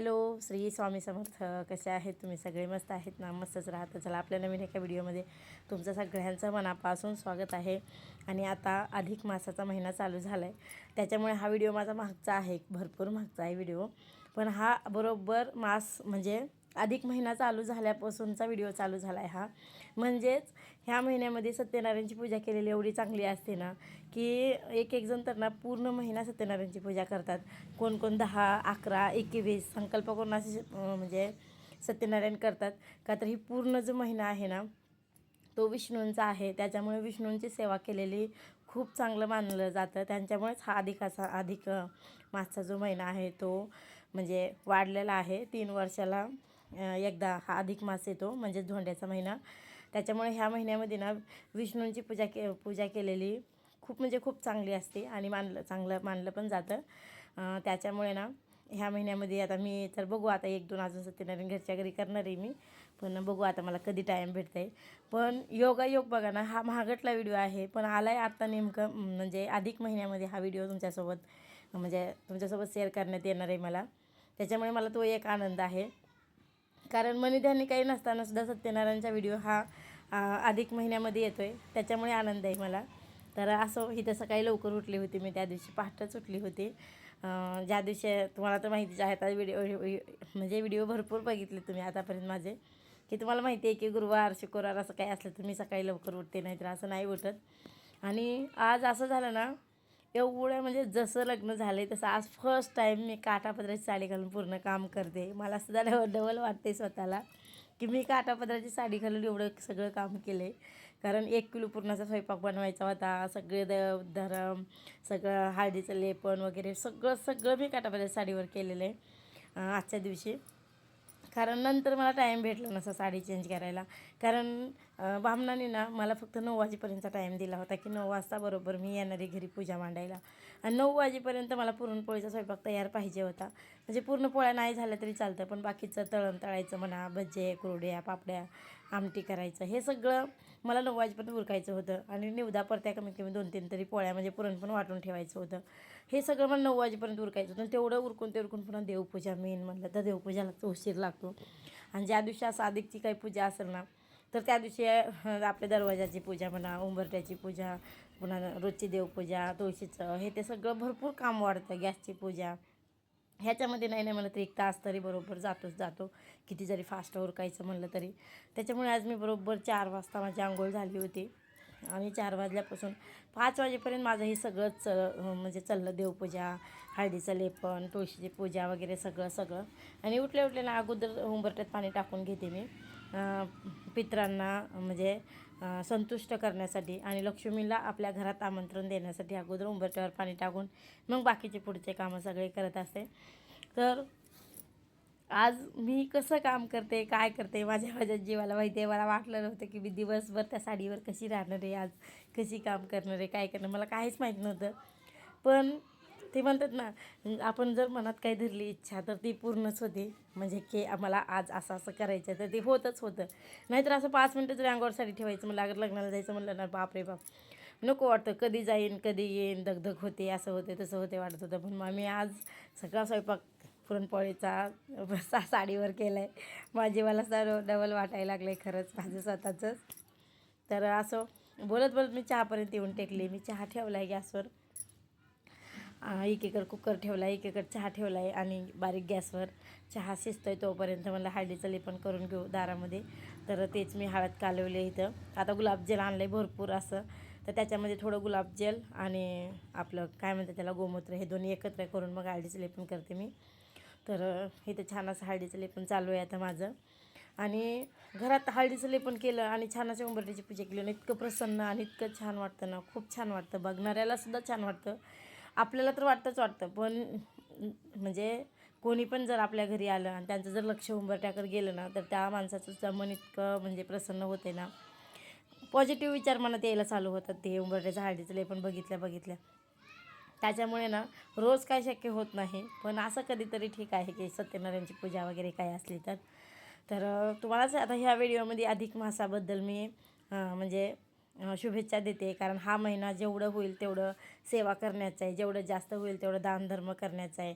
Hello, Shri Swami Samarth. कसे आहेत तुम्ही सगळे? मस्त आहेत ना? मस्तच राहतं. चला, आपल्या नवीन एका व्हिडिओमध्ये तुमचं सगळ्यांचं मनापासून स्वागत आहे. आणि आता अधिक मासाचा महिना चालू झाला आहे, त्याच्यामुळे हा व्हिडिओ माझा मागचा आहे, भरपूर मागचा आहे व्हिडिओ. पण हा बरोबर मास म्हणजे अधिक महिना चालू झाल्यापासूनचा व्हिडिओ चालू झाला आहे हा. म्हणजेच ह्या महिन्यामध्ये सत्यनारायणची पूजा केलेली एवढी चांगली असते ना, की एक एक जण तर ना पूर्ण महिना सत्यनारायणची पूजा करतात. कोण कोण 10, 11, 21 संकल्प करून असे म्हणजे सत्यनारायण करतात. का तर ही पूर्ण जो महिना आहे ना तो विष्णूंचा आहे, त्याच्यामुळे विष्णूंची सेवा केलेली खूप चांगलं मानलं जातं. त्यांच्यामुळेच हा अधिक मासचा जो महिना आहे तो म्हणजे वाढलेला आहे. 3 वर्षाला एकदा हा अधिक मास येतो, म्हणजे धोंड्याचा महिना. त्याच्यामुळे ह्या महिन्यामध्ये ना विष्णूंची पूजा केलेली खूप म्हणजे खूप चांगली असते आणि चांगलं मानलं पण जातं. त्याच्यामुळे ना ह्या महिन्यामध्ये आता मी तर बघू, आता 1-2 अजून सत्यनारायण घरच्या घरी करणार आहे मी, पण बघू आता मला कधी टाईम भेटतं आहे. पण योगायोग बघा ना, हा महागटला व्हिडिओ आहे, पण आला आहे आत्ता नेमकं म्हणजे अधिक महिन्यामध्ये हा व्हिडिओ तुमच्यासोबत शेअर करण्यात येणार आहे मला. त्याच्यामुळे मला तो एक आनंद आहे, कारण मनीध्यानी काही नसताना सुद्धा सत्यनारायणचा व्हिडिओ हा अधिक महिन्यामध्ये येतो आहे, त्याच्यामुळे आनंद आहे मला. तर असं इथं सकाळी लवकर उठली होती मी, त्या दिवशी पहाटेच उठली होती. ज्या दिवशी तुम्हाला तर माहितीच आहे, आता व्हिडिओ भरपूर बघितले तुम्ही आतापर्यंत माझे, की तुम्हाला माहिती आहे की गुरुवार शुक्रवार असं काही असलं तर मी सकाळी लवकर उठते, नाहीतर असं नाही उठत. आणि आज असं झालं ना, एवढं म्हणजे जसं लग्न झालं आहे तसं आज फर्स्ट टाईम मी काठापदराची साडी घालून पूर्ण काम करते. मला सुद्धा डबल वाटते स्वतःला की मी काठापदराची साडी घालून एवढं सगळं काम केलं आहे. कारण 1 किलो पुरणाचा स्वयंपाक बनवायचा होता, सगळे धरम, सगळं हळदीचं लेपन वगैरे सगळं मी काठापदराच्या साडीवर केलेलं आहे आजच्या दिवशी. कारण नंतर मला टाईम भेटला नसा साडी चेंज करायला, कारण बामणाने ना मला फक्त 9 वाजेपर्यंतचा टाईम दिला होता, की 9 वाजता बरोबर मी येणारी घरी पूजा मांडायला. आणि 9 वाजेपर्यंत मला पुरणपोळीचा स्वयंपाक तयार पाहिजे होता. म्हणजे पूर्ण पोळ्या नाही झाल्या तरी चालतं, पण बाकीचं तळायचं म्हणा, भजे, कुरड्या, पापड्या, आमटी करायचं, हे सगळं मला 9 वाजेपर्यंत उरकायचं होतं. आणि निवदा परत्या कमीत कमी 2-3 तरी पोळ्या, म्हणजे पुरण पण वाटून ठेवायचं होतं. हे सगळं मला 9 वाजेपर्यंत उरकायचं होतं. तेवढं उरकून पुन्हा देवपूजा मेन म्हणलं तर देवपूजाला उशीर लागतो. आणि ज्या दिवशी असं अधिकची काही पूजा असेल ना, तर त्या दिवशी आपल्या दरवाजाची पूजा म्हणा, उंबरट्याची पूजा, पुन्हा रोजची देवपूजा, तुळशीचं, हे ते सगळं भरपूर काम वाढतं. गॅसची पूजा, ह्याच्यामध्ये नाही म्हणलं तरी 1 तास तरी बरोबर जातो, किती जरी फास्ट उरकायचं म्हणलं तरी. त्याच्यामुळे आज मी बरोबर 4 वाजता माझी आंघोळ झाली होती. आणि 4 वाजल्यापासून 5 वाजेपर्यंत माझं हे सगळंच म्हणजे चाललं. देवपूजा, हळदीचं लेपन, तुळशीची पूजा वगैरे सगळं. आणि उठल्या ना अगोदर उंबरट्यात पाणी टाकून घेते मी, पितरांना म्हणजे संतुष्ट करण्यासाठी आणि लक्ष्मीला आपल्या घरात आमंत्रण देण्यासाठी अगोदर उंबरट्यावर पाणी टाकून मग बाकीचे पुढचे कामं सगळे करत असते. तर आज मी कसं काम करते, काय करते, माझ्या जीवाला माहिती आहे. मला वाटलं नव्हतं की मी दिवसभर त्या साडीवर कशी राहणार आहे, आज कशी काम करणार आहे, काय करणार, मला काहीच माहीत नव्हतं. पण ते म्हणतात ना, आपण जर मनात काही धरली इच्छा तर ती पूर्णच होते. म्हणजे की आम्हाला आज असं करायचं तर ते होतच होतं. नाहीतर असं 5 मिनटं जरी अंगावर साडी ठेवायचं म्हणलं, अगर लग्नाला जायचं म्हणलं ना, बापरे बाप, नको वाटतं. कधी जाईन, कधी येईन, दगदग होते, असं होते तसं होते वाटत होतं. पण मग मी आज सगळा स्वयंपाक पुरणपोळीचा साडीवर केला आहे. मला डबल वाटायला लागलं आहे खरंच माझं स्वतःचंच. तर असं बोलत मी चहापर्यंत येऊन टेकले. मी चहा ठेवला आहे गॅसवर, एकीकडे कुकर ठेवला आहे, एकीकडे चहा ठेवला आहे, आणि बारीक गॅसवर चहा शिजतो आहे तोपर्यंत म्हणलं हळदीचं लेपन करून घेऊ दारामध्ये. तर तेच मी हळद कालवले इथं. आता गुलाबजल आणलं आहे भरपूर असं, तर त्याच्यामध्ये थोडं गुलाबजल आणि आपलं काय म्हणतात त्याला गोमूत्र, हे दोन्ही एकत्र करून मग हळदीचं लेपन करते मी. तर इथं छान असं हळदीचं लेपन चालू आहे आता माझं. आणि घरात हळदीचं लेपन केलं आणि छान असं उंबरठ्याची पूजा केली आणि इतकं प्रसन्न आणि इतकं छान वाटतं ना, खूप छान वाटतं. बघणाऱ्यालासुद्धा छान वाटतं, आपल्याला तर वाटतं. पण म्हणजे कोणी पण जर आपल्या घरी आलं आणि त्यांचं जर लक्ष उंबरठ्याकडे गेलं ना, तर त्या माणसाचं मन इतकं म्हणजे प्रसन्न होते ना, पॉझिटिव्ह विचार मनात यायला चालू होतात ते उंबरठ्याचं हळदीचं लेपन बघितल्या. त्याच्यामुळे ना रोज काय शक्य होत नाही, पण असं कधीतरी ठीक आहे की सत्यनारायणची पूजा वगैरे काय असली तर तुम्हालाच आता ह्या व्हिडिओमध्ये अधिक मासाबद्दल मी म्हणजे शुभेच्छा देते. कारण हा महिना जेवढं होईल तेवढं सेवा करण्याचं आहे, जेवढं जास्त होईल तेवढं दानधर्म करण्याचं आहे.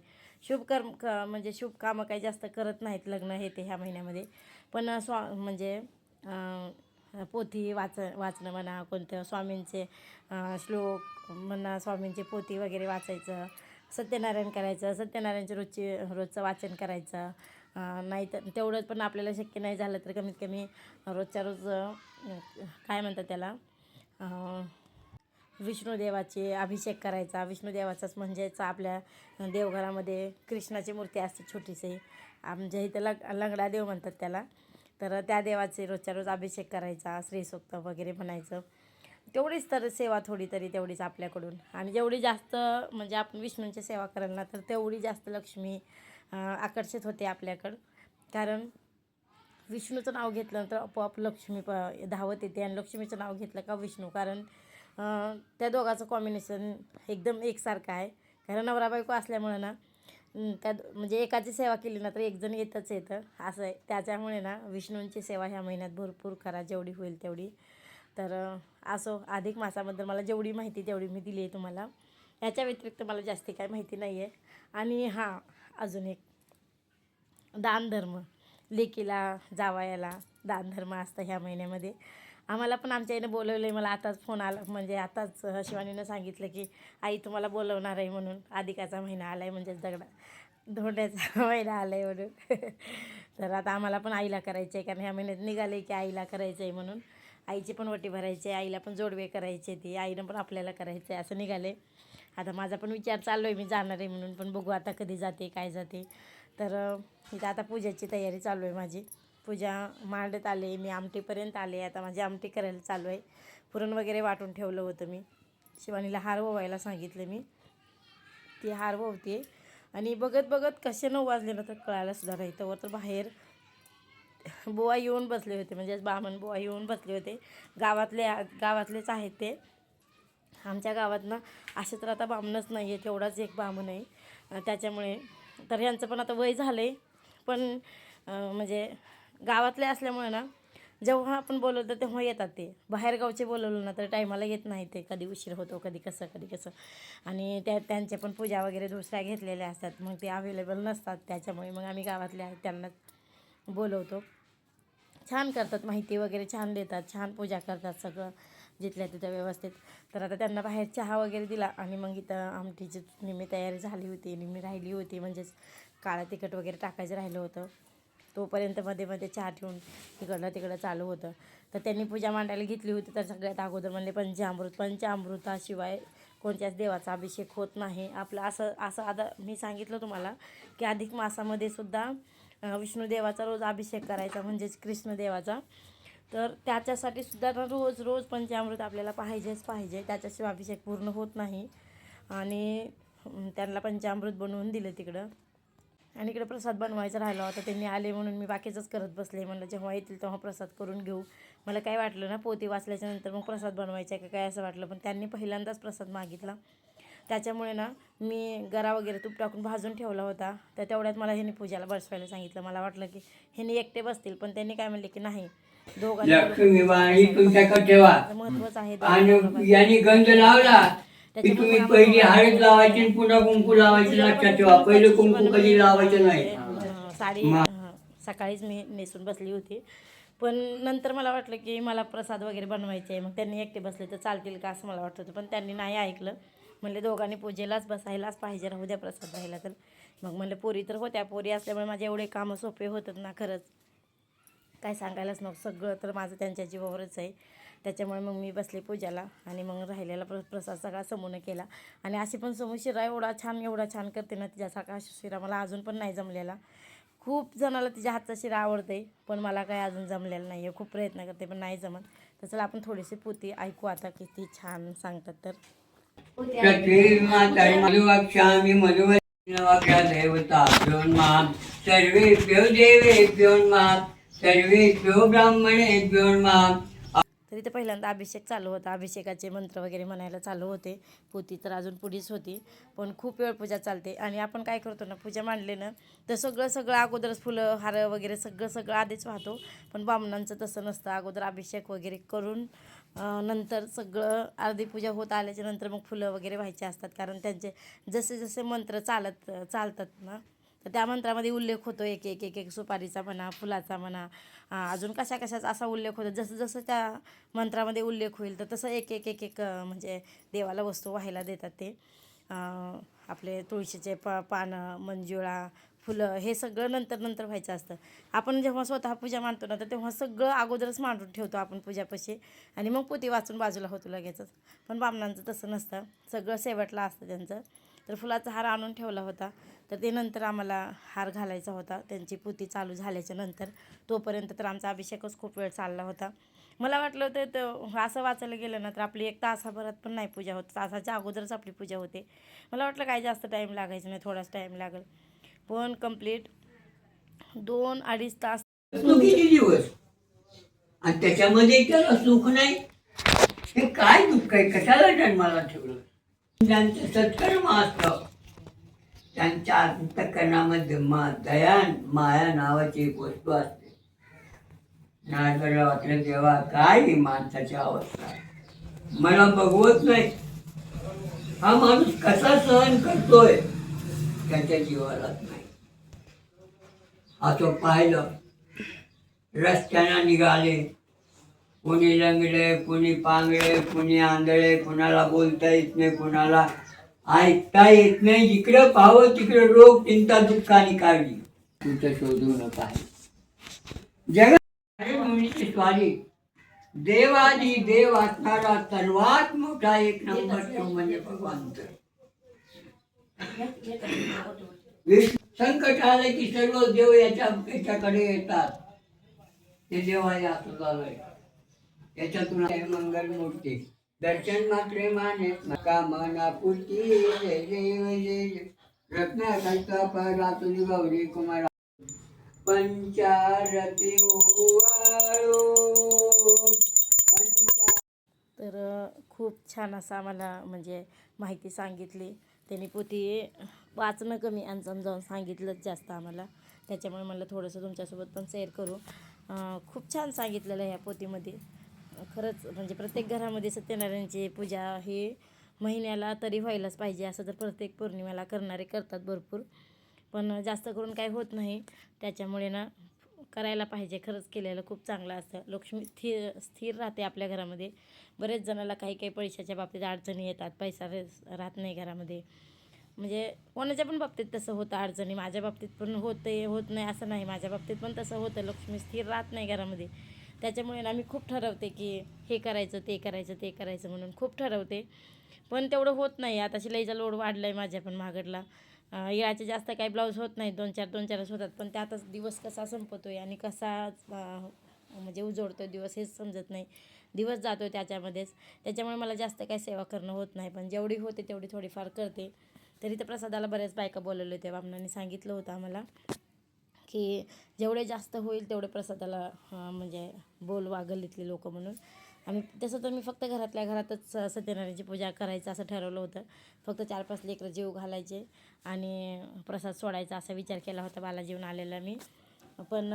म्हणजे शुभ कामं काही जास्त करत नाहीत लग्न हे ते ह्या महिन्यामध्ये. पण म्हणजे पोथी वाचणं म्हणा, कोणत्या स्वामींचे श्लोक म्हणा, स्वामींचे पोथी वगैरे वाचायचं, सत्यनारायण करायचं, सत्यनारायणचे रोजचं वाचन करायचं. नाही तर तेवढं पण आपल्याला शक्य नाही झालं तर कमीत कमी रोजच्या रोज काय म्हणतात त्याला, विष्णुदेवाचे अभिषेक करायचा. विष्णुदेवाचाच म्हणजेच आपल्या देवघरामध्ये कृष्णाची मूर्ती असते छोटीशी, आमच्या इथं लंगडा देव म्हणतात त्याला. तर त्या देवाचे रोजच्या रोज अभिषेक करायचा, श्रीसूक्त वगैरे म्हणायचं. तेवढीच तर सेवा थोडी तरी तेवढीच आपल्याकडून. आणि जेवढी जास्त म्हणजे आपण विष्णूंची सेवा कराल ना तर तेवढी जास्त लक्ष्मी आकर्षित होते आपल्याकडं. कारण विष्णूचं नाव घेतलं तर आपोआप लक्ष्मी धावत येते. आणि लक्ष्मीचं नाव घेतलं का विष्णू. कारण त्या दोघांचं कॉम्बिनेशन एकदम एकसारखं आहे. कारण नवरा बायको असल्यामुळे ना म्हणजे एकाची सेवा केली ना तर एकजण येतच येतं असं आहे. त्याच्यामुळे ना विष्णूंची सेवा ह्या महिन्यात भरपूर करा, जेवढी होईल तेवढी. तर असो, अधिक मासाबद्दल मला जेवढी माहिती तेवढी मी दिली आहे तुम्हाला. याच्या व्यतिरिक्त मला जास्ती काय माहिती नाही आहे. आणि हां, अजून एक दानधर्म, लेकीला जावयाला दानधर्म असतं ह्या महिन्यामध्ये. आम्हाला पण आमच्या आईनं बोलवलं आहे. मला आताच फोन आला, म्हणजे आताच शिवानीनं सांगितलं की आई तुम्हाला बोलवणार आहे म्हणून. अधिकाचा महिना आला आहे म्हणजेच धोंड्याचा महिना आला आहे म्हणून. तर आता आम्हाला पण आईला करायचं आहे. कारण ह्या महिन्यात निघाले की आईला करायचं आहे म्हणून. आईची पण वटी भरायची आहे, आईला पण जोडवे करायचे, ती आईनं पण आपल्याला करायचं आहे असं निघाले. आता माझा पण विचार चाललो आहे मी जाणार आहे म्हणून, पण बघू आता कधी जाते काय जाते. तर इथं आता पूजेची तयारी चालू आहे माझी. पूजा मांडत आले मी, आमटीपर्यंत आले. आता माझी आमटी करायला चालू आहे. पुरण वगैरे वाटून ठेवलं होतं मी. शिवानीला हार ओवायला सांगितलं मी, ती हार ओवते. आणि बघत बघत कसे 9 वाजले ना तर कळायला सुद्धा नाही. तर बाहेर बुवा येऊन बसले होते, म्हणजे बामण बुवा येऊन बसले होते. गावातलेच आहेत ते. आमच्या गावात ना असे तर आता बामणच नाही आहे, तेवढाच एक बामण आहे. त्याच्यामुळे तर यांचं पण आता वय झालं आहे. पण म्हणजे गावातले असल्यामुळे ना जेव्हा आपण बोलवतो तेव्हा येतात ते. बाहेरगावचे बोलवलं ना तर टायमाला येत नाही ते, कधी उशीर होतो कधी कसं. आणि त्यांचे पण पूजा वगैरे दुसऱ्या घेतलेल्या असतात, मग ते अवेलेबल नसतात. त्याच्यामुळे मग आम्ही गावातले आहेत त्यांना बोलवतो. छान करतात, माहिती वगैरे छान देतात, छान पूजा करतात, सगळं जिथल्या तिथं व्यवस्थित. तर आता त्यांना बाहेर चहा वगैरे दिला आणि मग इथं आमटीची निम्मी तयारी झाली होती, निम्मी राहिली होती. म्हणजेच काळं तिखट वगैरे टाकायचं राहिलं होतं. तोपर्यंत मध्ये मध्ये चहा ठेवून तिकडं चालू होतं. तर त्यांनी पूजा मांडायला घेतली होती. तर सगळ्यात अगोदर म्हणले पंचामृताशिवाय कोणत्याच देवाचा अभिषेक होत नाही. आपलं असं आता मी सांगितलं तुम्हाला की अधिक मासामध्ये सुद्धा विष्णुदेवाचा रोज अभिषेक करायचा, म्हणजेच कृष्णदेवाचा. तर त्याच्यासाठी सुद्धा रोज पंचामृत आपल्याला पाहिजे. त्याच्याशिवाय अभिषेक पूर्ण होत नाही. आणि त्यांना पंचामृत बनवून दिलं तिकडं. आणि इकडे प्रसाद बनवायचा राहिला होता. त्यांनी आले म्हणून मी बाकीचंच करत बसले. म्हणलं जेव्हा येतील तेव्हा प्रसाद करून घेऊ. मला काय वाटलं ना पोथी वाचल्याच्यानंतर मग प्रसाद बनवायचा आहे का काय असं वाटलं. पण त्यांनी पहिल्यांदाच प्रसाद मागितला. त्याच्यामुळे ना मी गरा वगैरे तूप टाकून भाजून ठेवला होता. तर तेवढ्यात मला ह्यांनी पूजाला बसवायला सांगितलं. मला वाटलं की ह्यांनी एकटे बसतील, पण त्यांनी काय म्हणले की नाही, लक्ष्मी बाई तुमच्याकडे ठेवा. महत्त्वाचं आहे. आणि यांनी गंध लावला की तुम्ही पहिली हळद लावायची आणि पुन्हा कुंकू लावायची. लक्षात ठेवा, पहिले कुंकू कधी लावायचं नाही. साडी सकाळीच मी नेसून बसली होती. पण नंतर मला वाटलं की मला प्रसाद वगैरे बनवायचे आहे. मग त्यांनी एकटे बसले तर चालतील का असं मला वाटत होतं. पण त्यांनी नाही ऐकलं. म्हणले दोघांनी पूजेलाच बसायलाच पाहिजे, राहू द्या प्रसाद राहिला तर. मग म्हणले पोरी तर होत्या, पोरी असल्यामुळे माझे एवढे कामं सोपे होतात ना, खरंच काय सांगायलाच नको. सगळं तर माझं त्यांच्या जीवावरच आहे. त्याच्यामुळे मग मी बसले पूजाला. आणि मग राहिलेला प्रसाद सगळा समून केला. आणि अशी पण समू शिरा एवढा छान करते ना, तिच्यासारखा शिरा मला अजून पण नाही जमलेला. खूप जणाला तिच्या हातचा शिरा आवडते, पण मला काय अजून जमलेलं नाही आहे. खूप प्रयत्न करते पण नाही जमत. तर चला आपण थोडीशी पोथी ऐकू आता, किती छान सांगतात. तर सर्वेभ्यो ब्राह्मणेभ्यो नमः. तर इथे पहिल्यांदा अभिषेक चालू होता. अभिषेकाचे मंत्र वगैरे म्हणायला चालू होते. पोथी तर अजून पुढीच होती, पण खूप वेळ पूजा चालते. आणि आपण काय करतो ना, पूजा मांडले ना तर सगळं अगोदरच फुलं हार वगैरे सगळं आधीच वाहतो. पण बामणांचं तसं नसतं. अगोदर अभिषेक वगैरे करून नंतर सगळं अर्धी पूजा होत आल्याच्या नंतर मग फुलं वगैरे व्हायचे असतात, कारण त्यांचे जसे जसे मंत्र चालतात ना, तर त्या मंत्रामध्ये उल्लेख होतो एक एक एक एक सुपारीचा म्हणा, फुलाचा म्हणा, अजून कशाचा असा उल्लेख होतो. जसं जसं त्या मंत्रामध्ये उल्लेख होईल तर तसं एक एक एक एक म्हणजे देवाला वस्तू व्हायला देतात ते. आपले तुळशीचे पानं, मंजुळा, फुलं हे सगळं नंतर व्हायचं असतं. आपण जेव्हा स्वतः पूजा मांडतो ना, तर तेव्हा सगळं अगोदरच मांडून ठेवतो आपण पूजापाशी आणि मग पोती वाचून बाजूला होतो लगेचच. पण बामणांचं तसं नसतं, सगळं शेवटला असतं त्यांचं. तर फुलाचा हार आणून ठेवला होता, तर ते नंतर आम्हाला हार घालायचा होता त्यांची पोती चालू झाल्याच्या नंतर. तोपर्यंत तर आमचा अभिषेकच खूप वेळ चालला होता. मला वाटलं होतं तर असं वाचायला गेलं ना तर आपली 1 तासाभरात पण नाही पूजा होत, तासाच्या अगोदरच आपली पूजा होते. मला वाटलं काही जास्त टाईम लागायचं नाही, थोडाच टाईम लागेल, पण कंप्लीट 2-2.5 तास. तू किती दिवस आणि त्याच्यामध्ये त्याला सुख नाही. हे काय दुःख आहे, कशाला जन्माला ठेवलं. ज्यांचं सत्कर्म असतं त्यांच्या अंतःकरणामध्ये दयान माया नावाची एक वस्तू असते. नारदाला वाटलं देवा काय ही माणसाची अवस्था, मला बघवत नाही, हा माणूस कसा सहन करतोय, त्याच्या जीवालाच नाही. असं पाहिलं, रस्त्यानं निघाले, कोणी लंगडे, कोणी पांगळे, कोणी आंधळे, कुणाला बोलता येत नाही, कुणाला ऐकता येत नाही. जिकडं पाहावं तिकडं रोग, चिंता, दुःखाने काढली. तुझं शोधून पाहिजे जगाची स्वारी देवादी देव असणारा सर्वात मोठा एक नंबर तो म्हणजे भगवान. संकट आलं की सर्व देव याच्याकडे येतात. ते देवाला असं झालंय. याच्यातून मंगल मूर्ती दर्शन मात्रे माने कामना पूर्ती जय जय जय रत्नाकरता परातुली गौरी कुमार पंचारती ओवाळो. तर खूप छान असं आम्हाला म्हणजे माहिती सांगितली त्यांनी. पोती वाचणं कमी आणि समजावून सांगितलंच जास्त आम्हाला, त्याच्यामुळे मला थोडंसं तुमच्यासोबत पण शेअर करू. खूप छान सांगितलेलं आहे ह्या पोतीमध्ये. खरंच म्हणजे प्रत्येक घरामध्ये सत्यनारायणची पूजा ही महिन्याला तरी व्हायलाच पाहिजे. असं तर प्रत्येक पौर्णिमेला करणारे करतात भरपूर, पण जास्त करून काही होत नाही. त्याच्यामुळे ना करायला पाहिजे. खरंच केलेलं खूप चांगलं असतं. लक्ष्मी स्थिर राहते आपल्या घरामध्ये. बरेच जणाला काही पैशाच्या बाबतीत अडचणी येतात, पैसा राहत नाही घरामध्ये. म्हणजे कोणाच्या पण बाबतीत तसं होतं अडचणी. माझ्या बाबतीत पण होत नाही असं नाही, माझ्या बाबतीत पण तसं होतं. लक्ष्मी स्थिर राहत नाही घरामध्ये. त्याच्यामुळे ना मी खूप ठरवते की हे करायचं ते करायचं म्हणून खूप ठरवते, पण तेवढं होत नाही. आता शिलाईचा लोड वाढला आहे माझ्या पण मागडला. याचे जास्त काही ब्लाऊज होत नाही, 2-4च होतात. पण त्यातच दिवस कसा संपतो आहे आणि कसा म्हणजे उजवतो दिवस हेच समजत नाही. दिवस जातो त्याच्यामध्येच. त्याच्यामुळे मला जास्त काही सेवा करणं होत नाही, पण जेवढी होते तेवढी थोडीफार करते. तरी तर प्रसादाला बऱ्याच बायका बोलवले होते. बामणांनी सांगितलं होतं आम्हाला की जेवढे जास्त होईल तेवढे प्रसादाला म्हणजे बोलवा गल्लीतले लोक म्हणून. आणि तसं तर मी फक्त घरातल्या घरातच सत्यनारायणची पूजा करायचं असं ठरवलं होतं. फक्त 4-5 लेकरं जेव घालायचे आणि प्रसाद सोडायचा असा विचार केला होता बालाजीहून आलेला मी. पण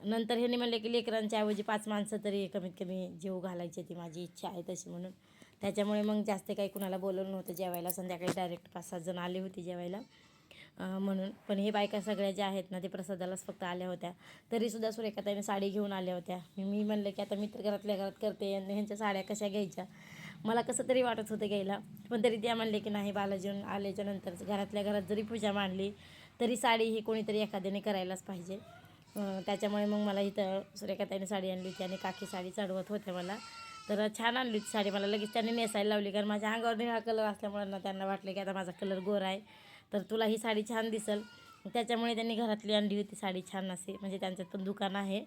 नंतर ह्यांनी म्हणले की लेकरांच्या ऐवजी 5 माणसं तरी कमीत कमी जेव घालायची, ती माझी इच्छा आहे तशी म्हणून. त्याच्यामुळे मग जास्त काही कुणाला बोलवलं नव्हतं जेवायला. संध्याकाळी डायरेक्ट 5-7 जण आले होते जेवायला म्हणून. पण हे बायका सगळ्या ज्या आहेत ना ते प्रसादालाच फक्त आल्या होत्या. तरीसुद्धा सुरेखाताईने साडी घेऊन आल्या होत्या. मी म्हणलं की आता मी तर घरातल्या घरात करते आणि ह्यांच्या साड्या कशा घ्यायच्या. मला कसं तरी वाटत होतं घ्यायला, पण तरी त्या म्हणले की नाही, बालाजीहून आल्याच्या नंतर घरातल्या घरात जरी पूजा मांडली तरी साडी ही कोणीतरी एखाद्याने करायलाच पाहिजे. त्याच्यामुळे मग मला इथं सुरेखाताईने साडी आणली होती आणि काकी साडी चढवत होत्या मला. तर छान आणली होती साडी. मला लगेच त्यांनी नेसायला लावली, कारण माझ्या अंगावर निळा कलर असल्यामुळे ना त्यांना वाटलं की आता माझा कलर गोरा आहे तर तुला ही साडी छान दिसेल. त्याच्यामुळे त्यांनी घरातली आणली होती साडी छान असे. म्हणजे त्यांच्यात पण दुकान आहे,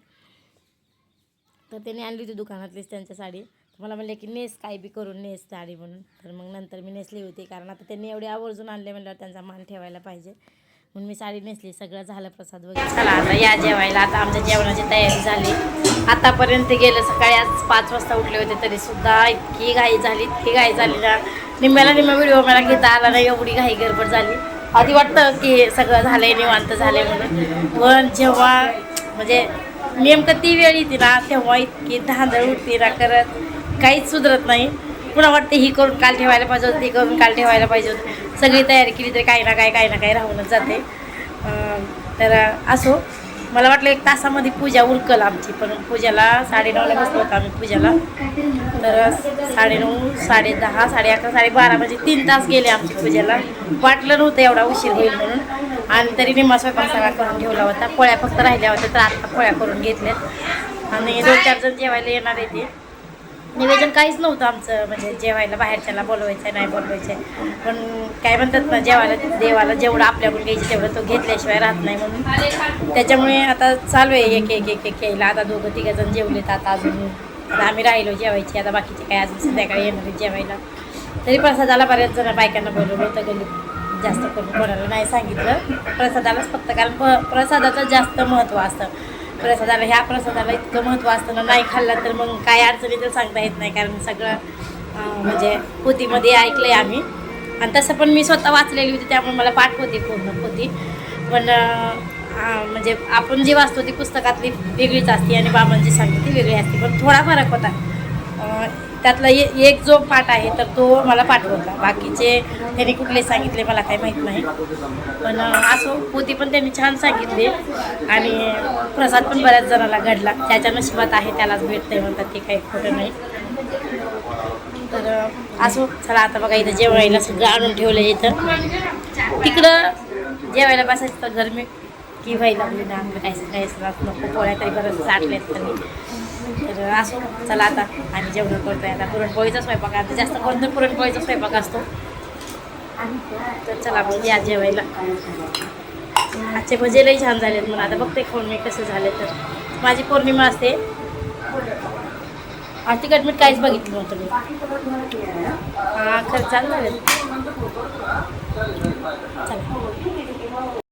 तर त्यांनी आणली होती दुकानातलीच त्यांच्या साडी. मला म्हणले की नेस काय बी करून नेस साडी म्हणून. तर मग नंतर मी नेसली होती, कारण आता त्यांनी एवढे आवर्जून आणले म्हणल्यावर त्यांचा मान ठेवायला पाहिजे म्हणून मी साडी नेसली. सगळं झालं प्रसाद वगैरे. चला आता या जेवायला. आता आमच्या जेवणाची तयारी झाली. आतापर्यंत गेलं सकाळी आज 5 वाजता उठले होते तरीसुद्धा इतकी घाई झाली ना, निम्मा व्हिडिओ मला घेता आला नाही, एवढी घाई गडबड झाली. आधी वाटतं की सगळं झालंय निवांत झालंय म्हणून, पण जेव्हा म्हणजे नेमकं ती वेळ येते ना तेव्हा इतकी धांदळ उठते ना करत काहीच सुधरत नाही. पुन्हा वाटते ही करून काल ठेवायला पाहिजे होतं, ती करून काल ठेवायला पाहिजे होतं. सगळी तयारी केली तरी काही ना काही राहूनच जाते. तर असो, मला वाटलं 1 तासामध्ये पूजा उरकल आमची, पण पूजाला 9:30ला बसलो होतो आम्ही पूजाला. तर 9:30, 10:30, 11:30, 12:30 म्हणजे 3 तास गेले आमची पूजेला. वाटलं नव्हतं एवढा उशीर होईल म्हणून. आणि तरी निम्मा स्वयंपाक सगळा करून ठेवला होता. पोळ्या फक्त राहिल्या होत्या, तर आता पोळ्या करून घेतल्यात. आणि 2-4 जण जेवायला येणार आहे. ते निवेदन काहीच नव्हतं आमचं, म्हणजे जेवायला बाहेरच्याला बोलवायचं नाही बोलवायचं. पण काय म्हणतात ना, जेवायला देवाला जेवढं आपल्याकडून घ्यायचं तेवढं तो घेतल्याशिवाय राहत नाही म्हणून. त्याच्यामुळे आता चालू आहे एक यायला. आता 2-3 जण जेवलेत. आता आम्ही राहिलो जेवायची. आता बाकीचे काय अजून संध्याकाळी येणार आहेत जेवायला. तरी प्रसादाला बऱ्याच जण बायकांना बोलवलं होतं गल्लीत, जास्त करून कोणाला नाही सांगितलं. प्रसादालाच फक्त, कारण प्रसादाचं जास्त महत्त्व असतं. प्रसादाला, ह्या प्रसादाला इतकं महत्त्व असताना नाही खाल्लं तर मग काय अडचणी तर सांगता येत नाही. कारण सगळं म्हणजे पोथीमध्ये ऐकलं आहे आम्ही. आणि तसं पण मी स्वतः वाचलेली होती, त्यामुळे मला पाठ होती पूर्ण पोथी. पण म्हणजे आपण जी वाचतो ती पुस्तकातली वेगळीच असते आणि बाबांची सांगते ती वेगळी असते. पण थोडा फरक होता. त्यातला एक जो पाठ आहे तर तो मला पाठ होता. बाकीचे त्यांनी कुठले सांगितले मला काही माहीत नाही. पण असो, पोथी पण त्यांनी छान सांगितली. आणि प्रसाद पण बऱ्याच जणाला घडला. ज्याच्या नशिबात आहे त्यालाच भेटते म्हणतात, ते काही खोटं नाही. तर असो, चला आता बघा इथं जेवायला सगळं आणून ठेवलं. इथं तिकडं जेवायला बसायचं तर गरमी की व्हायला लागली ना, काय नको. पोळ्या तरी बरंच साठल्यात तरी. तर असो, चला आता आणि जेवण करतोय. आता पुरणपोळीचा स्वयंपाक, आता जास्त करून तर पुरणपोळीचा स्वयंपाक असतो. तर चला मग या जेवायला. आजचे भजे लई छान झालेत म्हणून आता बघते खाऊन मी कसं झाले. तर माझी पौर्णिमा असते. तिखट मीठ काहीच बघितलं नव्हतं मी. खरं चालू झाले. चला.